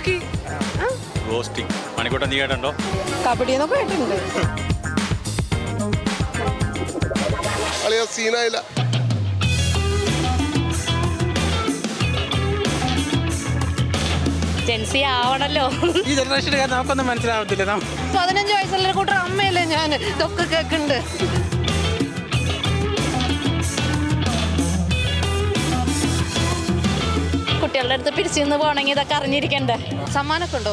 പൂക്കി. Ghosting. Manikuttan നീ കേട്ടോ? കബഡി എന്നൊക്കെ കേട്ടിട്ടുണ്ട്. അളിയ സീനായില്ല. ജെൻസി ആവണല്ലോ. ഈ ജനറേഷനുകാർ നമുക്കൊന്നും മനസ്സിലാവത്തില്ല. 15 വയസ്സുള്ള കൂട്ടർ അമ്മയല്ലേ ഞാൻ. ഇതൊക്കെ കേൾക്കുന്നുണ്ട്. കുട്ടികളുടെ അടുത്ത് പിടിച്ചു നിന്ന് പോകണമെങ്കിൽ ഇതൊക്കെ അറിഞ്ഞിരിക്കണ്ടേ. സമ്മാനമൊക്കെ ഉണ്ടോ?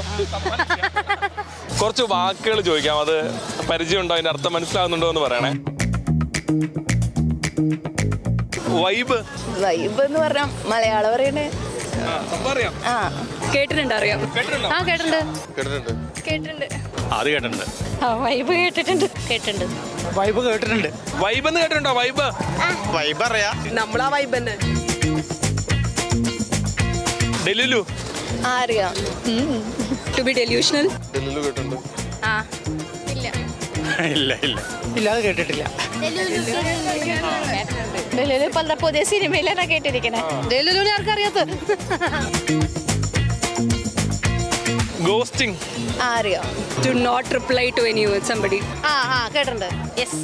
കുറച്ച് വാക്കുകൾ ചോദിക്കാം, അത് പരിചയമുണ്ടോ, അതിന്റെ അർത്ഥം മനസ്സിലാവുന്നുണ്ടോ എന്ന് പറയണേ. വൈബ് വൈബ് എന്ന് പറഞ്ഞാൽ മലയാളം പറയണേ. അറിയാം. കേട്ടിട്ടുണ്ട്, അറിയാം. ആ കേട്ടിട്ടുണ്ട്. കേട്ടിട്ടുണ്ട്. കേട്ടിട്ടുണ്ട്. അത് കേട്ടിട്ടുണ്ട്. വൈബ് കേട്ടിട്ടുണ്ട്. കേട്ടിട്ടുണ്ട്. വൈബ് കേട്ടിട്ടുണ്ട്. വൈബ് എന്ന് കേട്ടിട്ടുണ്ടോ? വൈബ് വൈബ് അറിയാ. നമ്മളാ വൈബ് തന്നെ. ഡെലിലു അറിയാം. To B delusional. ഡെല്ലിലു കേട്ടിട്ടുണ്ട്. ഇല്ല. ഇല്ല ഇല്ല ഇല്ല, അത് കേട്ടിട്ടില്ല. ഇപ്പോഴത്തെ പുതിയ സിനിമയിലാണ് കേട്ടിരിക്കണേ. ഡെല്ലുവിനെ ആർക്കറിയാത്ത? ഗോസ്റ്റിംഗ്. അറിയാം. To not reply to any somebody. കേട്ടിട്ടുണ്ട്. യെസ്.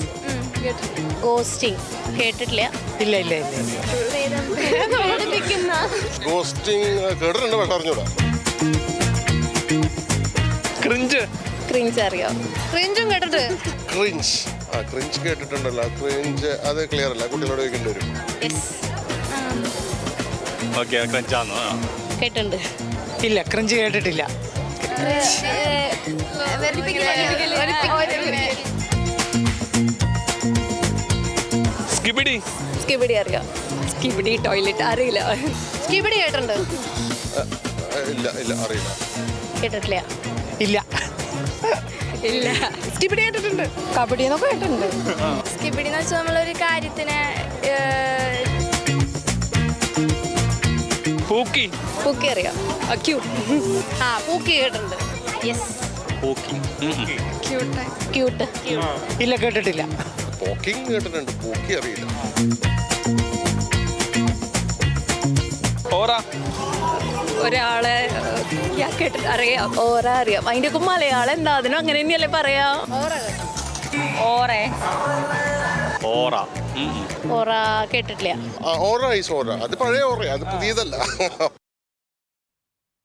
ഗോസ്റ്റിംഗ് കേട്ടിട്ടില്ല. ഇല്ല ഇല്ല ഇല്ല. ഗോസ്റ്റിംഗ് കേട്ടിട്ടുണ്ട്, പക്ഷെ അറിഞ്ഞൂടാ. ക്രിഞ്ച്. ക്രിഞ്ച് അറിയാം. ക്രിഞ്ചും കേട്ടിട്ട്. ക്രിഞ്ച്. ക്രിഞ്ച് കേട്ടിട്ടുണ്ടല്ലോ. ക്രിഞ്ച് അത് ക്ലിയർ അല്ല, കുട്ടികളോട് ചോദിക്കേണ്ടി വരും. യെസ്. ഓക്കെ. ക്രഞ്ചാന്നോ? കേട്ടിട്ടുണ്ട്. ഇല്ല, ക്രിഞ്ച് കേട്ടിട്ടില്ല. സ്കിബിഡി. സ്കിബിഡി അറിയാം. സ്കിബിഡി ടോയ്ലറ്റ് അറിയില്ല. സ്കിബിഡി കേട്ടിട്ടുണ്ട്. ഇല്ല ഇല്ല, അറിയില്ല. കേട്ടിട്ടില്ല. ഇല്ല ഇല്ല. സ്കിബിഡി കേട്ടിട്ടുണ്ട്. കബഡി എന്നൊക്കെ കേട്ടിട്ടുണ്ട്. സ്കിബിഡി എന്ന് വെച്ചാൽ നമ്മളൊരു കാര്യത്തിന് പൂക്കി. പൂക്കി അറിയാം. ക്യൂട്ട്. പൂക്കി കേട്ടിട്ടുണ്ട്. യെസ്. പൂക്കി. ക്യൂട്ട്. ഇല്ല, കേട്ടിട്ടില്ല. പോക്കിങ് കേട്ടിട്ടുണ്ട്, പൂക്കി അറിയില്ല. ഓറ. ഒരാളെ കേട്ടിട്ട് അറിയാം. ഓറ അറിയാം. അതിന്റെ ഒക്കെ മലയാളം എന്താ? അതിനും അങ്ങനെ തന്നെയല്ലേ പറയാ. ഓറേ. ഓറ. ഓറ കേട്ടിട്ടില്ല. ഓറ ഈസ് ഓറ. അത് പഴയ ഓറ, അത് പുതിയതല്ല.